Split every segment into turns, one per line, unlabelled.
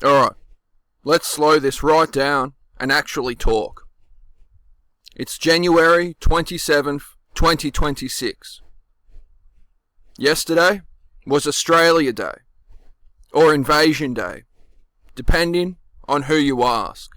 Alright, let's slow this right down and actually talk. It's January 27th, 2026. Yesterday was Australia Day, or Invasion Day, depending on who you ask.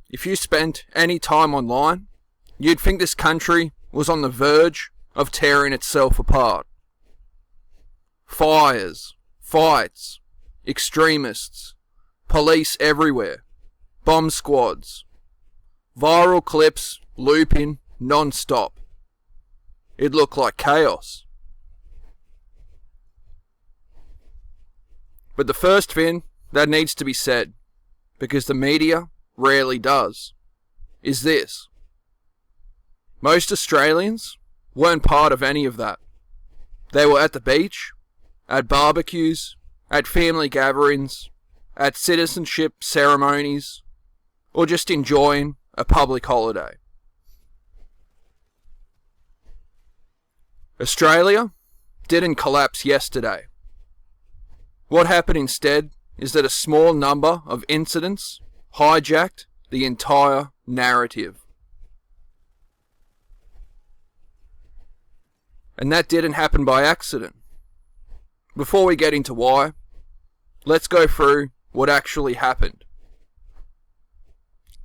If you spent any time online, you'd think this country was on the verge of tearing itself apart. Fires, fights, extremists, police everywhere, bomb squads, viral clips looping non-stop. It looked like chaos. But the first thing that needs to be said, because the media rarely does, is this. Most Australians weren't part of any of that. They were at the beach, at barbecues, at family gatherings, at citizenship ceremonies, or just enjoying a public holiday. Australia didn't collapse yesterday. What happened instead is that a small number of incidents hijacked the entire narrative. And that didn't happen by accident. Before we get into why, let's go through what actually happened.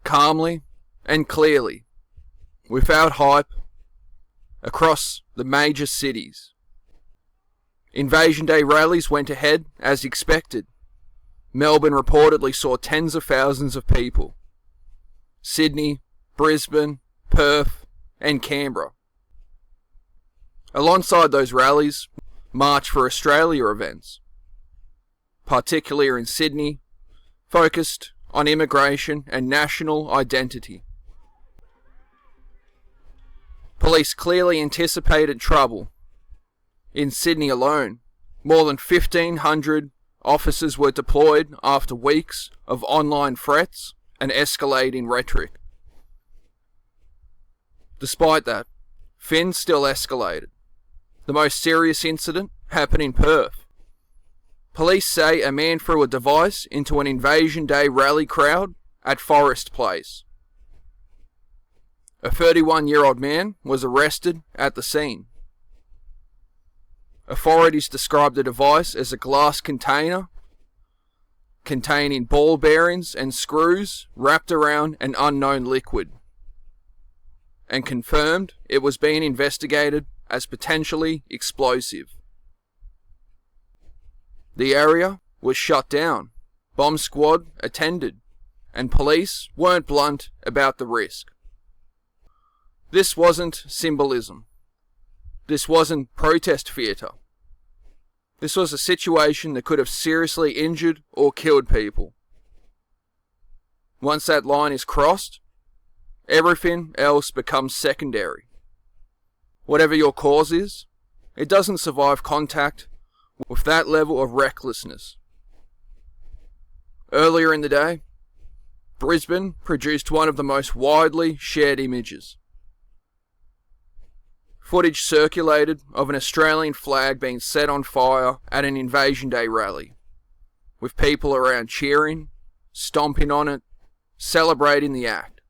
Calmly and clearly, without hype, across the major cities. Invasion Day rallies went ahead as expected. Melbourne reportedly saw tens of thousands of people. Sydney, Brisbane, Perth, and Canberra. Alongside those rallies, March for Australia events, particularly in Sydney, focused on immigration and national identity. Police clearly anticipated trouble. In Sydney alone, more than 1,500 officers were deployed after weeks of online threats and escalating rhetoric. Despite that, things still escalated. The most serious incident happened in Perth. Police say a man threw a device into an Invasion Day rally crowd at Forest Place. A 31-year-old man was arrested at the scene. Authorities described the device as a glass container containing ball bearings and screws wrapped around an unknown liquid, and confirmed it was being investigated as potentially explosive. The area was shut down, bomb squad attended, and police weren't blunt about the risk. This wasn't symbolism. This wasn't protest theatre. This was a situation that could have seriously injured or killed people. Once that line is crossed, everything else becomes secondary. Whatever your cause is, it doesn't survive contact with that level of recklessness. Earlier in the day, Brisbane produced one of the most widely shared images. Footage circulated of an Australian flag being set on fire at an Invasion Day rally, with people around cheering, stomping on it, celebrating the act.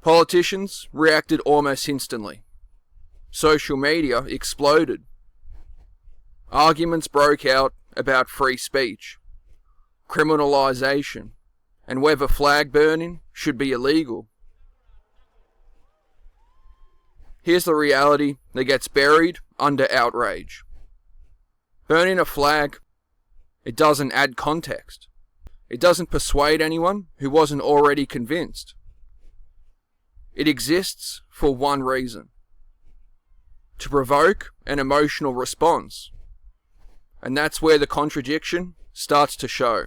Politicians reacted almost instantly. Social media exploded. Arguments broke out about free speech, criminalisation, and whether flag burning should be illegal. Here's the reality that gets buried under outrage. Burning a flag, it doesn't add context. It doesn't persuade anyone who wasn't already convinced. It exists for one reason: to provoke an emotional response. And that's where the contradiction starts to show.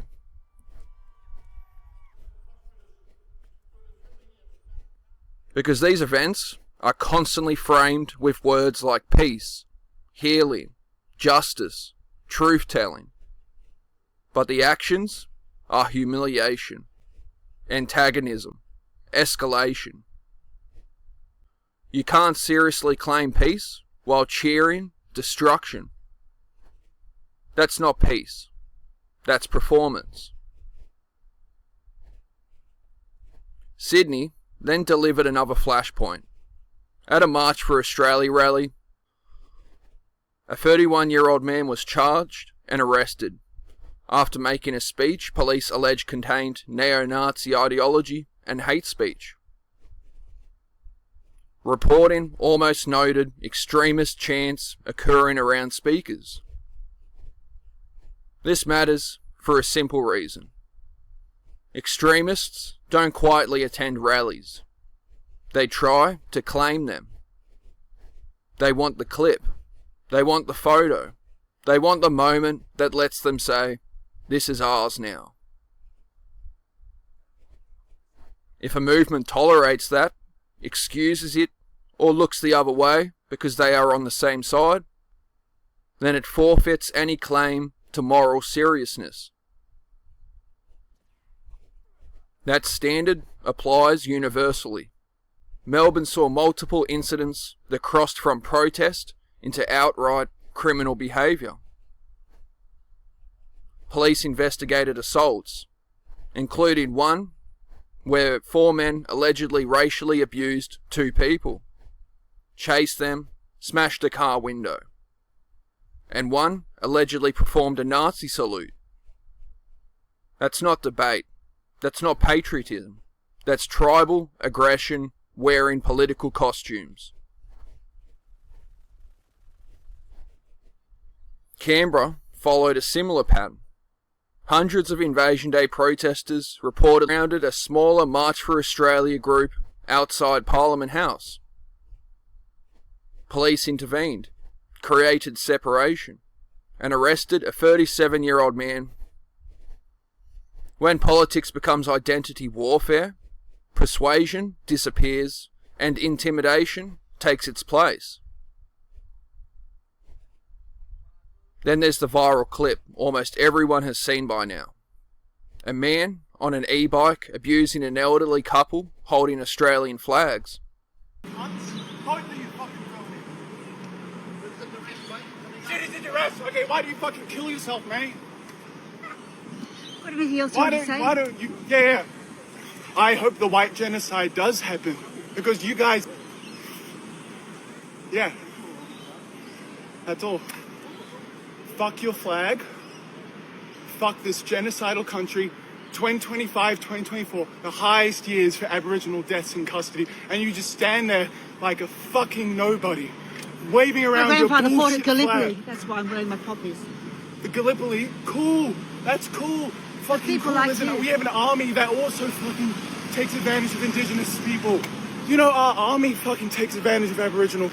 Because these events are constantly framed with words like peace, healing, justice, truth-telling. But the actions are humiliation, antagonism, escalation. You can't seriously claim peace while cheering destruction. That's not peace. That's performance. Sydney then delivered another flashpoint. At a March for Australia rally, a 31-year-old man was charged and arrested after making a speech police allege contained neo-Nazi ideology and hate speech. Reporting almost noted extremist chants occurring around speakers. This matters for a simple reason. Extremists don't quietly attend rallies. They try to claim them. They want the clip. They want the photo. They want the moment that lets them say, "This is ours now." If a movement tolerates that, excuses it, or looks the other way because they are on the same side, then it forfeits any claim to moral seriousness. That standard applies universally. Melbourne saw multiple incidents that crossed from protest into outright criminal behaviour. Police investigated assaults, including one where 4 men allegedly racially abused 2 people, chased them, smashed a car window, and one allegedly performed a Nazi salute. That's not debate. That's not patriotism. That's tribal aggression wearing political costumes. Canberra followed a similar pattern. Hundreds of Invasion Day protesters reported surrounded a smaller March for Australia group outside Parliament House. Police intervened, created separation, and arrested a 37-year-old man. When politics becomes identity warfare, persuasion disappears and intimidation takes its place. Then there's the viral clip almost everyone has seen by now. A man on an e-bike abusing an elderly couple holding Australian flags.
Citizen arrest. Okay, why do you fucking kill yourself, mate?
Got anything else you want to say?
Why don't you? Yeah. I hope the white genocide does happen because you guys. Yeah. That's all. Fuck your flag. Fuck this genocidal country. 2025, 2024, the highest years for Aboriginal deaths in custody, and you just stand there like a fucking nobody, waving around your bullshit flag.
That's why I'm wearing my poppies.
The Gallipoli, cool. That's cool. Fucking cool, like isn't it? We have an army that also fucking takes advantage of Indigenous people. You know, our army fucking takes advantage of Aboriginal.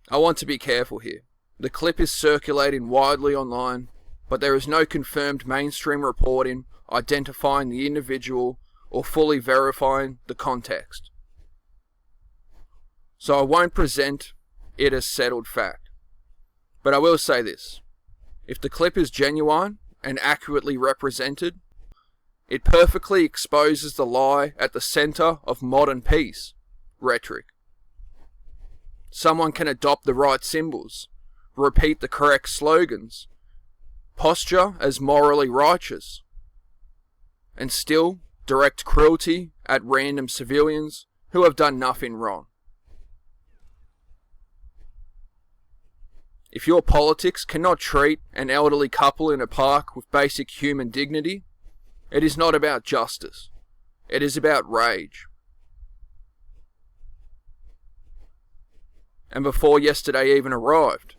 I want to be careful here. The clip is circulating widely online, but there is no confirmed mainstream reporting identifying the individual or fully verifying the context. So I won't present it as settled fact. But I will say this. If the clip is genuine and accurately represented, it perfectly exposes the lie at the centre of modern peace rhetoric. Someone can adopt the right symbols, repeat the correct slogans, posture as morally righteous, and still direct cruelty at random civilians who have done nothing wrong. If your politics cannot treat an elderly couple in a park with basic human dignity, it is not about justice. It is about rage. And before yesterday even arrived,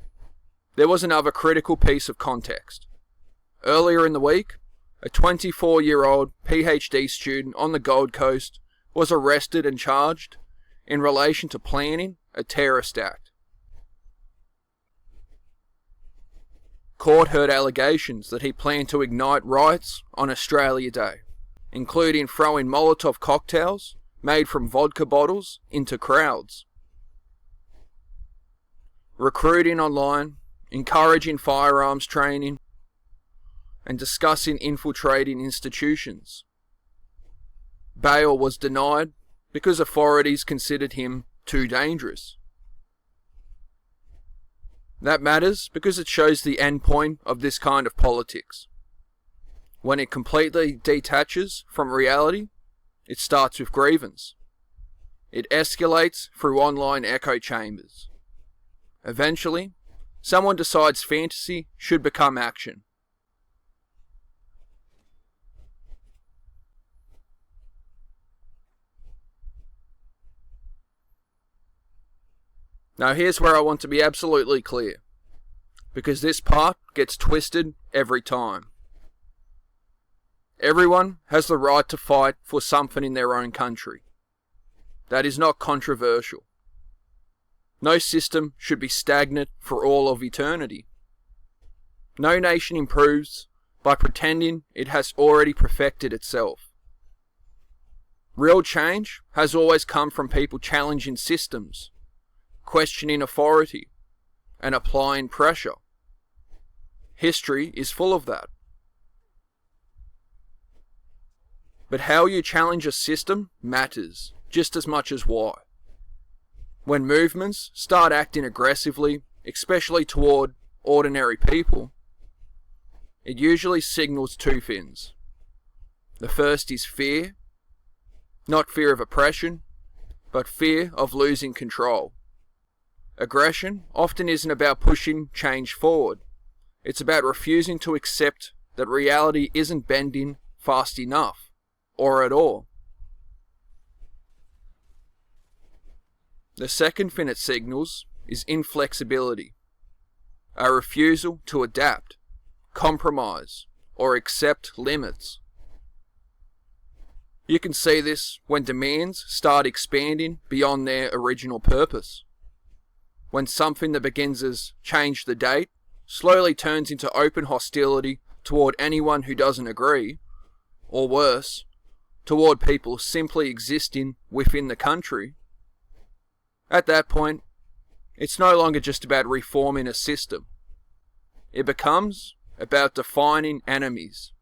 there was another critical piece of context. Earlier in the week, a 24-year-old PhD student on the Gold Coast was arrested and charged in relation to planning a terrorist act. Court heard allegations that he planned to ignite riots on Australia Day, including throwing Molotov cocktails made from vodka bottles into crowds, recruiting online, encouraging firearms training, and discussing infiltrating institutions. Bail was denied because authorities considered him too dangerous. That matters because it shows the end point of this kind of politics. When it completely detaches from reality, it starts with grievance. It escalates through online echo chambers. Eventually, someone decides fantasy should become action. Now here's where I want to be absolutely clear, because this part gets twisted every time. Everyone has the right to fight for something in their own country. That is not controversial. No system should be stagnant for all of eternity. No nation improves by pretending it has already perfected itself. Real change has always come from people challenging systems, questioning authority, and applying pressure. History is full of that. But how you challenge a system matters just as much as why. When movements start acting aggressively, especially toward ordinary people, it usually signals two things. The first is fear, not fear of oppression, but fear of losing control. Aggression often isn't about pushing change forward. It's about refusing to accept that reality isn't bending fast enough, or at all. The second thing it signals is inflexibility, a refusal to adapt, compromise, or accept limits. You can see this when demands start expanding beyond their original purpose. When something that begins as change the date slowly turns into open hostility toward anyone who doesn't agree, or worse, toward people simply existing within the country. At that point, it's no longer just about reforming a system. It becomes about defining enemies.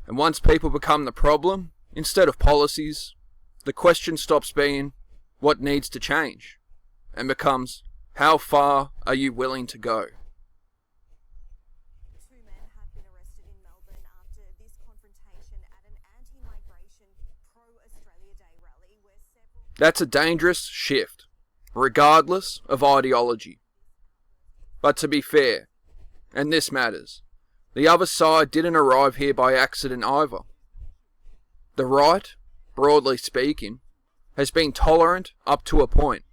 And once people become the problem, instead of policies, the question stops being what needs to change, and becomes how far are you willing to go?
Two men have been arrested in Melbourne after this confrontation at an anti-migration pro-Australia Day rally where several...
That's a dangerous shift, regardless of ideology. But to be fair, and this matters, the other side didn't arrive here by accident either. The right, broadly speaking, has been tolerant up to a point.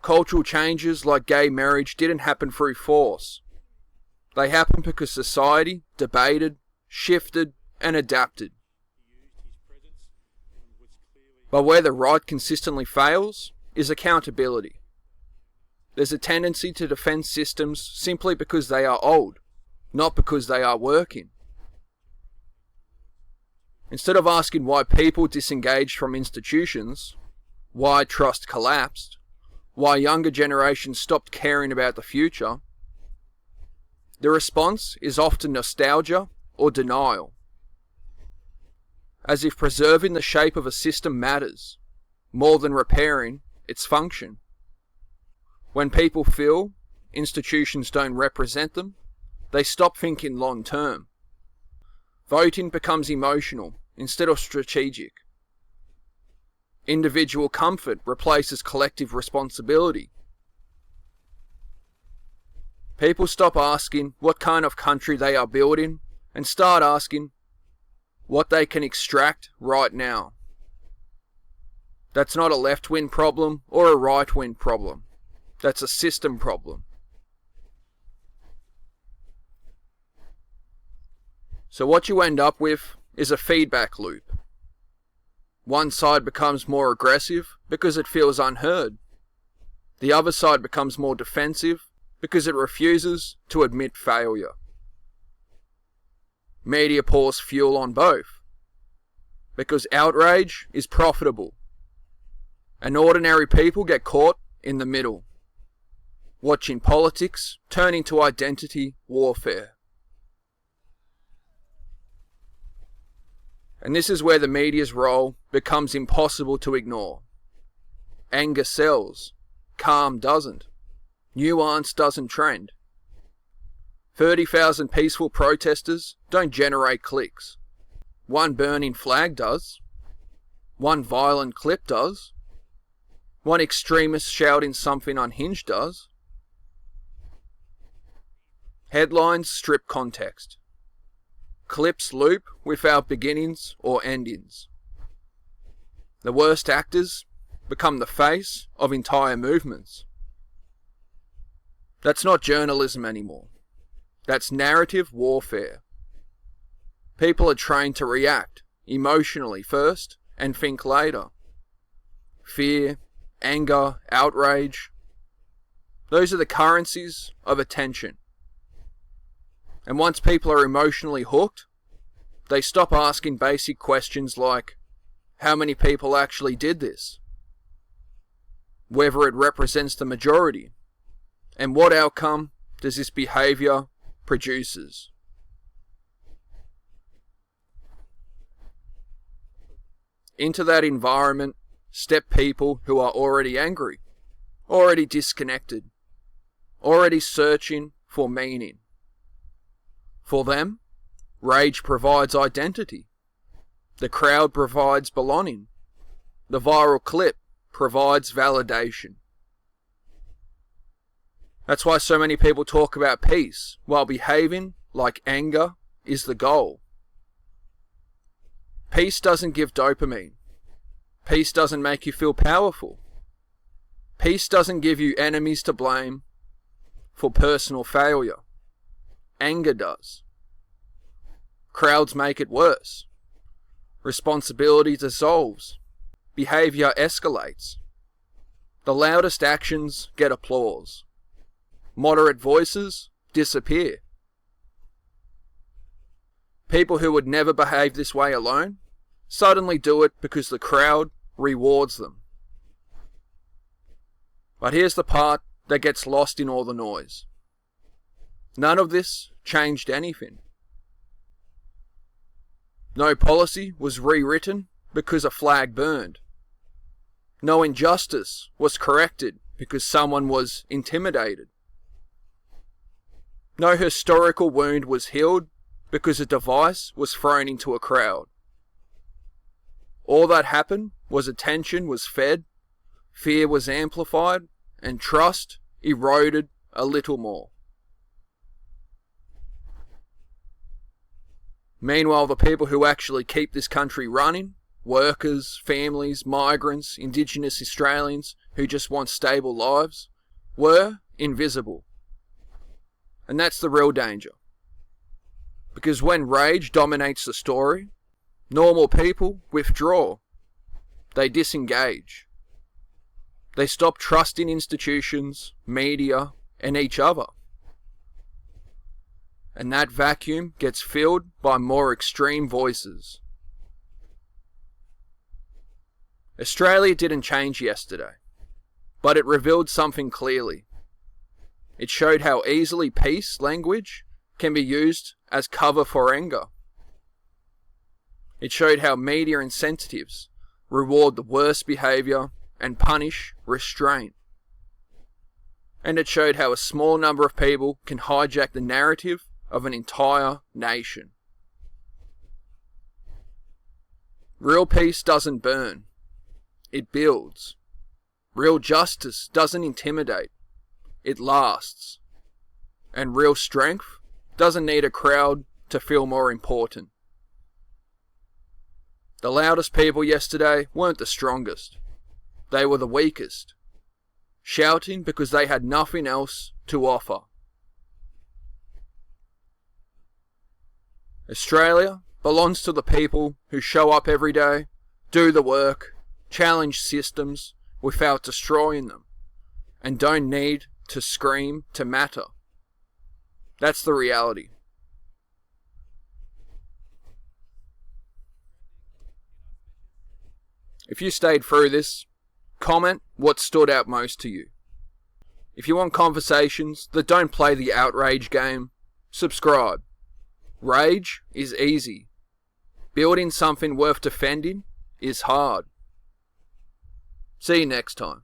Cultural changes like gay marriage didn't happen through force. They happened because society debated, shifted, and adapted. But where the right consistently fails is accountability. There's a tendency to defend systems simply because they are old, not because they are working. Instead of asking why people disengaged from institutions, why trust collapsed, why younger generations stopped caring about the future, the response is often nostalgia or denial. As if preserving the shape of a system matters, more than repairing its function. When people feel institutions don't represent them, they stop thinking long term. Voting becomes emotional instead of strategic. Individual comfort replaces collective responsibility. People stop asking what kind of country they are building and start asking what they can extract right now. That's not a left-wing problem or a right-wing problem. That's a system problem. So what you end up with is a feedback loop. One side becomes more aggressive because it feels unheard. The other side becomes more defensive because it refuses to admit failure. Media pours fuel on both, because outrage is profitable, and ordinary people get caught in the middle, watching politics turn into identity warfare. And this is where the media's role becomes impossible to ignore. Anger sells, calm doesn't. Nuance doesn't trend. 30,000 peaceful protesters don't generate clicks. One burning flag does. One violent clip does. One extremist shouting something unhinged does. Headlines strip context. Clips loop without beginnings or endings. The worst actors become the face of entire movements. That's not journalism anymore. That's narrative warfare. People are trained to react emotionally first and think later. Fear, anger, outrage. Those are the currencies of attention. And once people are emotionally hooked, they stop asking basic questions like, how many people actually did this? Whether it represents the majority? And what outcome does this behaviour produces? Into that environment step people who are already angry, already disconnected, already searching for meaning. For them, rage provides identity. The crowd provides belonging. The viral clip provides validation. That's why so many people talk about peace while behaving like anger is the goal. Peace doesn't give dopamine. Peace doesn't make you feel powerful. Peace doesn't give you enemies to blame for personal failure. Anger does. Crowds make it worse. Responsibility dissolves. Behaviour escalates. The loudest actions get applause. Moderate voices disappear. People who would never behave this way alone suddenly do it because the crowd rewards them. But here's the part that gets lost in all the noise. None of this changed anything. No policy was rewritten because a flag burned. No injustice was corrected because someone was intimidated. No historical wound was healed because a device was thrown into a crowd. All that happened was attention was fed, fear was amplified, and trust eroded a little more. Meanwhile, the people who actually keep this country running, workers, families, migrants, Indigenous Australians who just want stable lives, were invisible. And that's the real danger. Because when rage dominates the story, normal people withdraw. They disengage. They stop trusting institutions, media, and each other. And that vacuum gets filled by more extreme voices. Australia didn't change yesterday, but it revealed something clearly. It showed how easily peace language can be used as cover for anger. It showed how media incentives reward the worst behaviour and punish restraint. And it showed how a small number of people can hijack the narrative of an entire nation. Real peace doesn't burn. It builds. Real justice doesn't intimidate. It lasts. And real strength doesn't need a crowd to feel more important. The loudest people yesterday weren't the strongest. They were the weakest, shouting because they had nothing else to offer. Australia belongs to the people who show up every day, do the work, challenge systems without destroying them, and don't need to scream to matter. That's the reality. If you stayed through this, comment what stood out most to you. If you want conversations that don't play the outrage game, subscribe. Rage is easy. Building something worth defending is hard. See you next time.